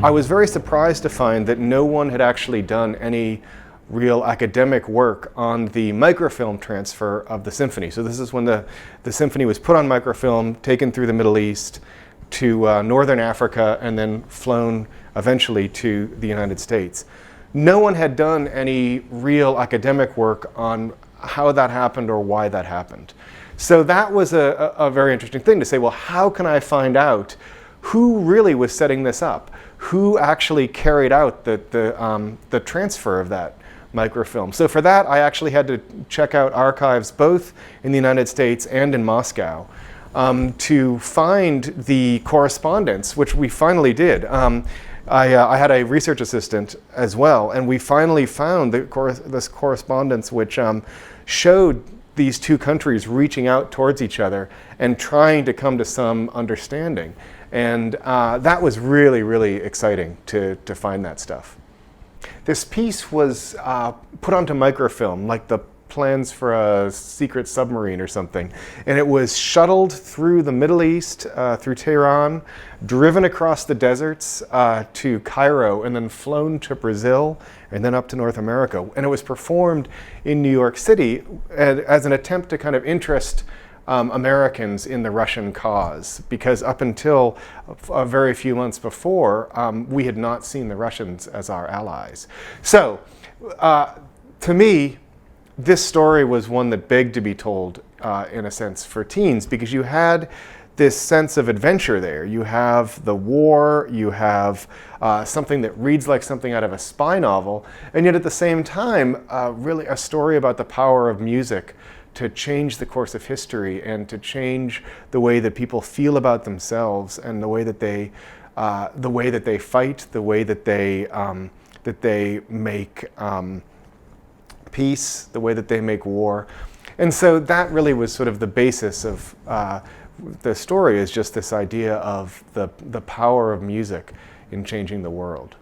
I was very surprised to find that no one had actually done any real academic work on the microfilm transfer of the symphony. So this is when the symphony was put on microfilm, taken through the Middle East to Northern Africa, and then flown eventually to the United States. No one had done any real academic work on how that happened or why that happened. So that was a very interesting thing to say, well, how can I find out who really was setting this up? Who actually carried out the transfer of that microfilm? So for that, I actually had to check out archives both in the United States and in Moscow to find the correspondence, which we finally did. I had a research assistant as well, and we finally found this correspondence which showed these two countries reaching out towards each other and trying to come to some understanding. And that was really, really exciting to find that stuff. This piece was put onto microfilm, like the plans for a secret submarine or something. And it was shuttled through the Middle East, through Tehran, driven across the deserts to Cairo, and then flown to Brazil, and then up to North America. And it was performed in New York City as an attempt to kind of interest Americans in the Russian cause, because up until a very few months before, we had not seen the Russians as our allies. So, to me, this story was one that begged to be told, in a sense, for teens, because you had this sense of adventure there. You have the war, you have something that reads like something out of a spy novel, and yet at the same time, really a story about the power of music to change the course of history and to change the way that people feel about themselves and the way that they fight, the way that they make peace, the way that they make war. And so that really was sort of the basis of the story, is just this idea of the power of music in changing the world.